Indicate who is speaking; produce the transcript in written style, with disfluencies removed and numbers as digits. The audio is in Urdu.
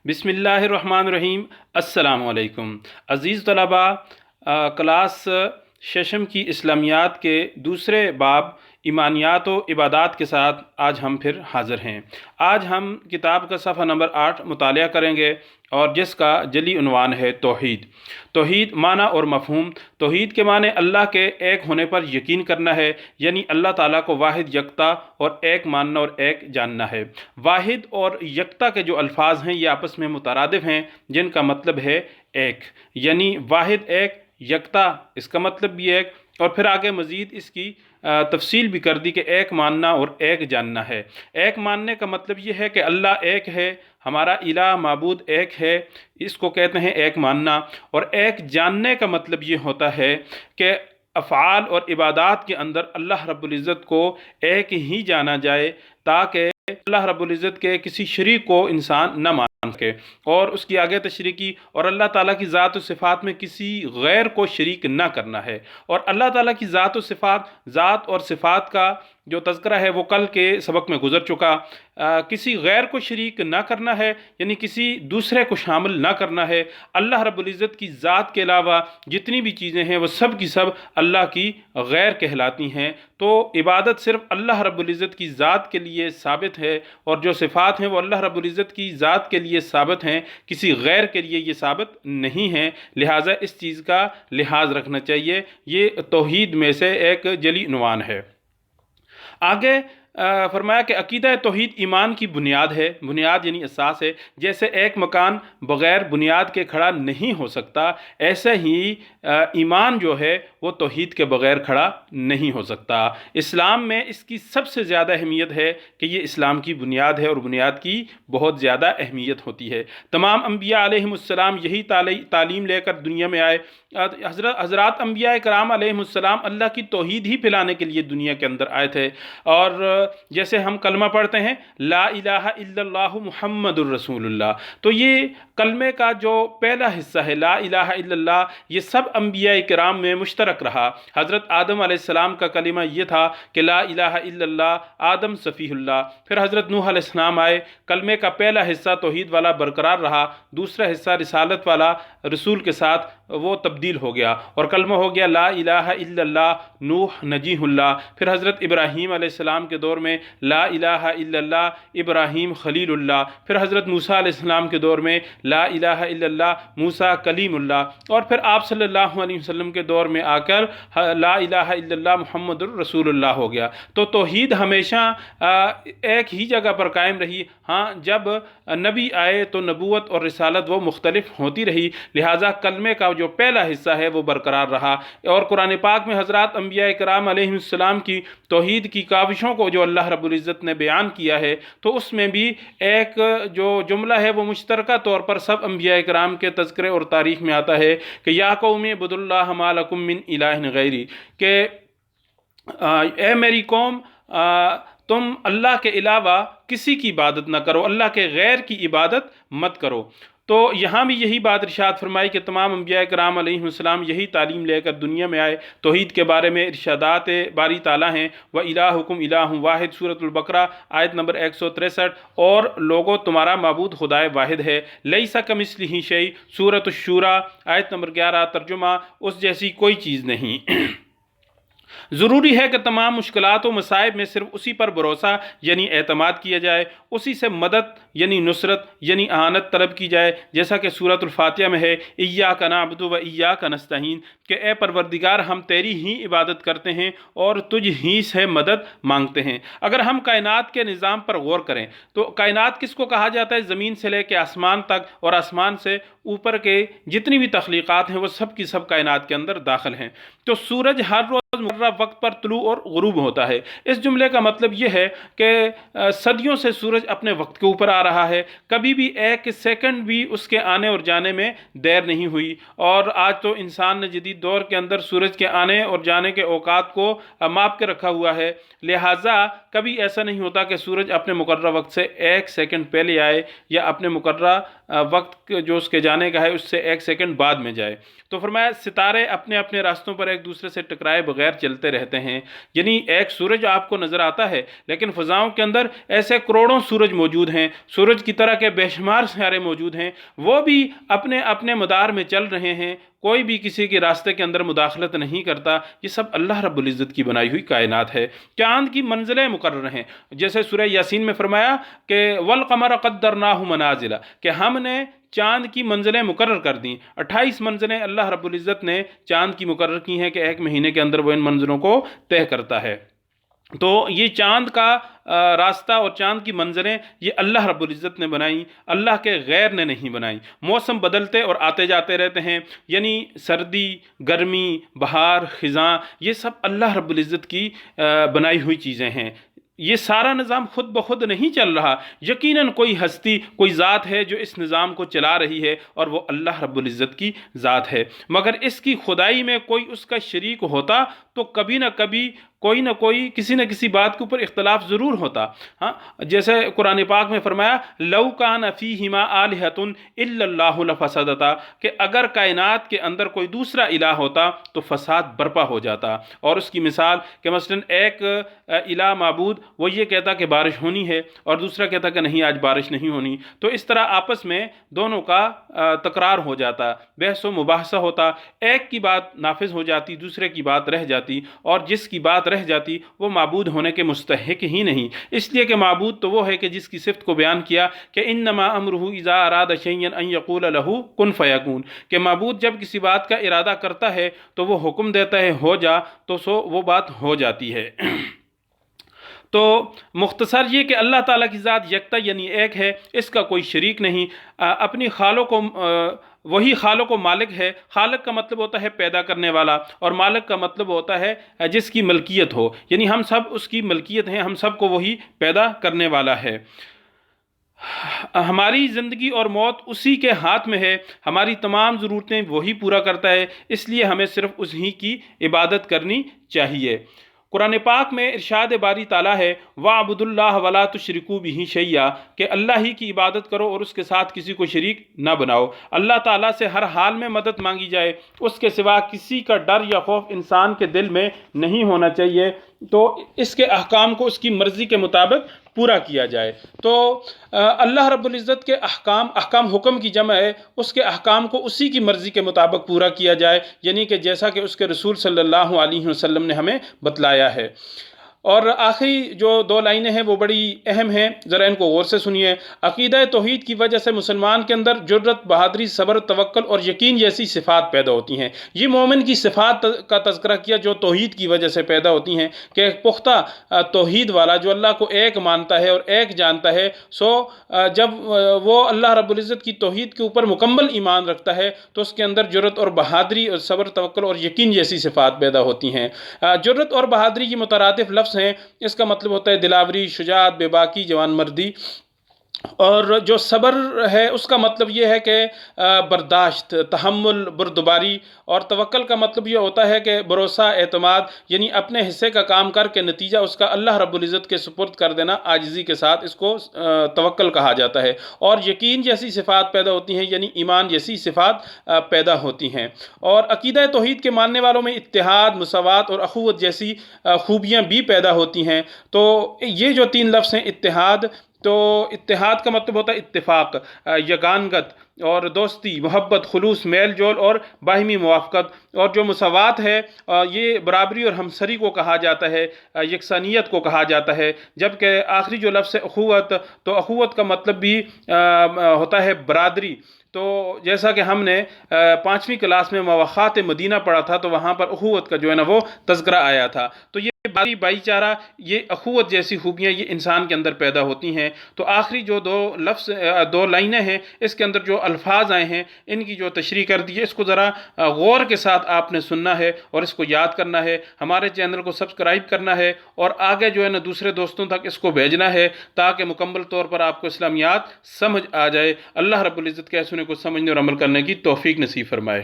Speaker 1: بسم اللہ الرحمن الرحیم۔ السلام علیکم عزیز طلباء، کلاس ششم کی اسلامیات کے دوسرے باب ایمانیات و عبادات کے ساتھ آج ہم پھر حاضر ہیں۔ آج ہم کتاب کا صفحہ نمبر 8 مطالعہ کریں گے اور جس کا جلی عنوان ہے توحید۔ توحید معنی اور مفہوم۔ توحید کے معنی اللہ کے ایک ہونے پر یقین کرنا ہے، یعنی اللہ تعالیٰ کو واحد یکتا اور ایک ماننا اور ایک جاننا ہے۔ واحد اور یکتا کے جو الفاظ ہیں یہ آپس میں مترادف ہیں، جن کا مطلب ہے ایک، یعنی واحد ایک، یکتا اس کا مطلب بھی ایک، اور پھر آگے مزید اس کی تفصیل بھی کر دی کہ ایک ماننا اور ایک جاننا ہے۔ ایک ماننے کا مطلب یہ ہے کہ اللہ ایک ہے، ہمارا الہ معبود ایک ہے، اس کو کہتے ہیں ایک ماننا۔ اور ایک جاننے کا مطلب یہ ہوتا ہے کہ افعال اور عبادات کے اندر اللہ رب العزت کو ایک ہی جانا جائے، تاکہ اللہ رب العزت کے کسی شریک کو انسان نہ مان سکے۔ اور اس کی آگے تشریح کی، اور اللہ تعالیٰ کی ذات و صفات میں کسی غیر کو شریک نہ کرنا ہے۔ اور اللہ تعالیٰ کی ذات و صفات، ذات اور صفات کا جو تذکرہ ہے وہ کل کے سبق میں گزر چکا۔ کسی غیر کو شریک نہ کرنا ہے، یعنی کسی دوسرے کو شامل نہ کرنا ہے۔ اللہ رب العزت کی ذات کے علاوہ جتنی بھی چیزیں ہیں وہ سب کی سب اللہ کی غیر کہلاتی ہیں۔ تو عبادت صرف اللہ رب العزت کی ذات کے لیے ثابت ہے، اور جو صفات ہیں وہ اللہ رب العزت کی ذات کے لیے ثابت ہیں، کسی غیر کے لیے یہ ثابت نہیں ہیں۔ لہٰذا اس چیز کا لحاظ رکھنا چاہیے۔ یہ توحید میں سے ایک جلی عنوان ہے۔ آگے فرمایا کہ عقیدہ توحید ایمان کی بنیاد ہے۔ بنیاد یعنی اساس ہے۔ جیسے ایک مکان بغیر بنیاد کے کھڑا نہیں ہو سکتا، ایسے ہی ایمان جو ہے وہ توحید کے بغیر کھڑا نہیں ہو سکتا۔ اسلام میں اس کی سب سے زیادہ اہمیت ہے کہ یہ اسلام کی بنیاد ہے، اور بنیاد کی بہت زیادہ اہمیت ہوتی ہے۔ تمام انبیاء علیہم السلام یہی تعلیم لے کر دنیا میں آئے۔ حضرات انبیاء کرام علیہم السلام اللہ کی توحید ہی پھیلانے کے لیے دنیا کے اندر آئے تھے۔ اور جیسے ہم کلمہ پڑھتے ہیں لا الہ الا اللہ محمد الرسول اللہ، تو یہ کلمے کا جو پہلا حصہ ہے لا الہ الا اللہ، یہ سب انبیاء کرام میں مشترک رہا۔ حضرت آدم علیہ السلام کا کلمہ یہ تھا کہ لا الہ الا اللہ آدم صفیہ اللہ۔ پھر حضرت نوح علیہ السلام آئے، کلمے کا پہلا حصہ توحید والا برقرار رہا، دوسرا حصہ رسالت والا رسول کے ساتھ وہ تبدیل ہو گیا، اور کلمہ ہو گیا لا الہ الا اللہ نوح نجیح اللہ۔ پھر حضرت ابراہیم علیہ السلام کے دور میں لا الہ الا اللہ ابراہیم خلیل اللہ۔ پھر حضرت موسیٰ علیہ السلام کے دور میں لا الہ الا اللہ موسیٰ کلیم اللہ۔ اور پھر آپ صلی اللہ علیہ وسلم کے دور میں آ کر لا الہ الا اللہ محمد الرسول اللہ ہو گیا۔ تو توحید ہمیشہ ایک ہی جگہ پر قائم رہی۔ ہاں، جب نبی آئے تو نبوت اور رسالت وہ مختلف ہوتی رہی، لہٰذا کلمے کا جو پہلا حصہ ہے وہ برقرار رہا۔ اور قرآن پاک میں حضرات انبیاء کرام علیہ السلام کی توحید کی کاوشوں کو جو اللہ رب العزت نے بیان کیا ہے، تو اس میں بھی ایک جو جملہ ہے وہ مشترکہ طور پر سب انبیاء کرام کے تذکرے اور تاریخ میں آتا ہے کہ یا قوم اعبدوا اللہ ما لکم من الہ غیری، کہ اے میری قوم تم اللہ کے علاوہ کسی کی عبادت نہ کرو، اللہ کے غیر کی عبادت مت کرو۔ تو یہاں بھی یہی بات ارشاد فرمائی کہ تمام انبیاء کرام علیہ السلام یہی تعلیم لے کر دنیا میں آئے۔ توحید کے بارے میں ارشادات باری تعالیٰ ہیں، وَإِلَٰهُكُمْ إِلَٰهٌ واحد، سورۃ البقرہ آیت نمبر 163۔ اور لوگو تمہارا معبود خدائے واحد ہے۔ لَيْسَ كَمِثْلِهِ شَيْءٌ، سورۃ الشورى آیت نمبر 11، ترجمہ اس جیسی کوئی چیز نہیں۔ ضروری ہے کہ تمام مشکلات و مصائب میں صرف اسی پر بھروسہ یعنی اعتماد کیا جائے، اسی سے مدد یعنی نصرت یعنی اعانت طلب کی جائے، جیسا کہ سورۃ الفاتحہ میں ہے ایاک نعبد و ایاک نستعین، کہ اے پروردگار ہم تیری ہی عبادت کرتے ہیں اور تجھ ہی سے مدد مانگتے ہیں۔ اگر ہم کائنات کے نظام پر غور کریں تو کائنات کس کو کہا جاتا ہے؟ زمین سے لے کے آسمان تک، اور آسمان سے اوپر کے جتنی بھی تخلیقات ہیں وہ سب کی سب کائنات کے اندر داخل ہیں۔ تو سورج ہر روز مقررہ وقت پر طلوع اور غروب ہوتا ہے۔ اس جملے کا مطلب یہ ہے کہ صدیوں سے سورج اپنے وقت کے اوپر آ رہا ہے، کبھی بھی ایک سیکنڈ بھی اس کے آنے اور جانے میں دیر نہیں ہوئی۔ اور آج تو انسان نے جدید دور کے اندر سورج کے آنے اور جانے کے اوقات کو ماپ کے رکھا ہوا ہے، لہٰذا کبھی ایسا نہیں ہوتا کہ سورج اپنے مقررہ وقت سے ایک سیکنڈ پہلے آئے، یا اپنے مقررہ وقت جو اس کے جانے کا ہے اس سے ایک سیکنڈ بعد میں جائے۔ تو فرمایا ستارے اپنے اپنے راستوں پر ایک دوسرے سے ٹکرائے بغیر بغیر چلتے رہتے ہیں۔ یعنی ایک سورج آپ کو نظر آتا ہے، لیکن فضاؤں کے اندر ایسے کروڑوں سورج موجود ہیں، سورج کی طرح کے بے شمار ستارے موجود ہیں، وہ بھی اپنے اپنے مدار میں چل رہے ہیں، کوئی بھی کسی کے راستے کے اندر مداخلت نہیں کرتا۔ یہ سب اللہ رب العزت کی بنائی ہوئی کائنات ہے۔ چاند کی منزلیں مقرر ہیں، جیسے سورہ یاسین میں فرمایا کہ وَالْقَمَرَ قَدَّرْنَاهُ مَنَازِلَ، کہ ہم نے چاند کی منزلیں مقرر کر دیں۔ 28 منزلیں اللہ رب العزت نے چاند کی مقرر کی ہیں کہ ایک مہینے کے اندر وہ ان منزلوں کو طے کرتا ہے۔ تو یہ چاند کا راستہ اور چاند کی منظریں یہ اللہ رب العزت نے بنائیں، اللہ کے غیر نے نہیں بنائیں۔ موسم بدلتے اور آتے جاتے رہتے ہیں، یعنی سردی، گرمی، بہار، خزاں، یہ سب اللہ رب العزت کی بنائی ہوئی چیزیں ہیں۔ یہ سارا نظام خود بخود نہیں چل رہا، یقیناً کوئی ہستی، کوئی ذات ہے جو اس نظام کو چلا رہی ہے، اور وہ اللہ رب العزت کی ذات ہے۔ مگر اس کی خدائی میں کوئی اس کا شریک ہوتا تو کبھی نہ کبھی کوئی نہ کوئی کسی نہ کسی بات کے اوپر اختلاف ضرور ہوتا۔ ہاں، جیسے قرآن پاک میں فرمایا لَوْ كَانَ فِيهِمَا آلِهَةٌ إِلَّا اللَّهُ لَفَسَدَتَا، کہ اگر کائنات کے اندر کوئی دوسرا الہ ہوتا تو فساد برپا ہو جاتا۔ اور اس کی مثال کہ مثلا ایک الہ معبود وہ یہ کہتا کہ بارش ہونی ہے، اور دوسرا کہتا کہ نہیں آج بارش نہیں ہونی، تو اس طرح آپس میں دونوں کا تکرار ہو جاتا، بحث و مباحثہ ہوتا، ایک کی بات نافذ ہو جاتی، دوسرے کی بات رہ جاتی، اور جس کی بات رہ جاتی وہ معبود ہونے کے مستحق ہی نہیں، اس لیے کہ معبود تو وہ ہے کہ جس کی صفت کو بیان کیا کہ انما امرہ اذا اراد شیئا ان یقول له کن فیکون، کہ معبود جب کسی بات کا ارادہ کرتا ہے تو وہ حکم دیتا ہے ہو جا، تو سو وہ بات ہو جاتی ہے۔ تو مختصر یہ کہ اللہ تعالیٰ کی ذات یکتا یعنی ایک ہے، اس کا کوئی شریک نہیں۔ اپنی خالق کو وہی خالق و مالک ہے۔ خالق کا مطلب ہوتا ہے پیدا کرنے والا، اور مالک کا مطلب ہوتا ہے جس کی ملکیت ہو، یعنی ہم سب اس کی ملکیت ہیں، ہم سب کو وہی پیدا کرنے والا ہے۔ ہماری زندگی اور موت اسی کے ہاتھ میں ہے، ہماری تمام ضرورتیں وہی پورا کرتا ہے، اس لیے ہمیں صرف اسی کی عبادت کرنی چاہیے۔ قرآن پاک میں ارشاد باری تعالیٰ ہے وَاعْبُدُوا اللَّهَ وَلَا تُشْرِكُوا بِهِ شَيْئًا، کہ اللہ ہی کی عبادت کرو اور اس کے ساتھ کسی کو شریک نہ بناؤ۔ اللہ تعالیٰ سے ہر حال میں مدد مانگی جائے، اس کے سوا کسی کا ڈر یا خوف انسان کے دل میں نہیں ہونا چاہیے، تو اس کے احکام کو اس کی مرضی کے مطابق پورا کیا جائے۔ تو اللہ رب العزت کے احکام حکم کی جمع ہے، اس کے احکام کو اسی کی مرضی کے مطابق پورا کیا جائے، یعنی کہ جیسا کہ اس کے رسول صلی اللہ علیہ وسلم نے ہمیں بتلایا ہے۔ اور آخری جو 2 لائنیں ہیں وہ بڑی اہم ہیں، ذرا ان کو غور سے سنیے۔ عقیدہ توحید کی وجہ سے مسلمان کے اندر جرت، بہادری، صبر، توکل اور یقین جیسی صفات پیدا ہوتی ہیں۔ یہ مومن کی صفات کا تذکرہ کیا جو توحید کی وجہ سے پیدا ہوتی ہیں، کہ ایک پختہ توحید والا جو اللہ کو ایک مانتا ہے اور ایک جانتا ہے، جب وہ اللہ رب العزت کی توحید کے اوپر مکمل ایمان رکھتا ہے تو اس کے اندر جرت اور بہادری اور صبر، توکل اور یقین جیسی صفات پیدا ہوتی ہیں۔ جرت اور بہادری کی مترادف لفظ ہیں، اس کا مطلب ہوتا ہے دلاوری، شجاعت، بے باکی، جوان مردی۔ اور جو صبر ہے اس کا مطلب یہ ہے کہ برداشت، تحمل، بردباری۔ اور توکل کا مطلب یہ ہوتا ہے کہ بھروسہ، اعتماد، یعنی اپنے حصے کا کام کر کے نتیجہ اس کا اللہ رب العزت کے سپرد کر دینا، عاجزی کے ساتھ، اس کو توکل کہا جاتا ہے۔ اور یقین جیسی صفات پیدا ہوتی ہیں، یعنی ایمان جیسی صفات پیدا ہوتی ہیں۔ اور عقیدہ توحید کے ماننے والوں میں اتحاد، مساوات اور اخوت جیسی خوبیاں بھی پیدا ہوتی ہیں۔ تو یہ جو 3 لفظ ہیں، اتحاد کا مطلب ہوتا ہے اتفاق، یگانگت اور دوستی، محبت، خلوص، میل جول اور باہمی موافقت۔ اور جو مساوات ہے یہ برابری اور ہمسری کو کہا جاتا ہے، یکسانیت کو کہا جاتا ہے۔ جبکہ آخری جو لفظ ہے اخوت، تو اخوت کا مطلب بھی ہوتا ہے برادری۔ تو جیسا کہ ہم نے 5ویں کلاس میں مواخات مدینہ پڑھا تھا، تو وہاں پر اخوت کا جو ہے نا وہ تذکرہ آیا تھا۔ تو یہ بھائی چارہ، یہ اخوت جیسی خوبیاں یہ انسان کے اندر پیدا ہوتی ہیں۔ تو آخری جو 2 لائنیں ہیں، اس کے اندر جو الفاظ آئے ہیں ان کی جو تشریح کر دی ہے، اس کو ذرا غور کے ساتھ آپ نے سننا ہے اور اس کو یاد کرنا ہے۔ ہمارے چینل کو سبسکرائب کرنا ہے اور آگے جو ہے نا دوسرے دوستوں تک اس کو بھیجنا ہے، تاکہ مکمل طور پر آپ کو اسلامیات سمجھ آ جائے۔ اللہ رب العزت کے سنے کو سمجھنے اور عمل کرنے کی توفیق نصیب فرمائے۔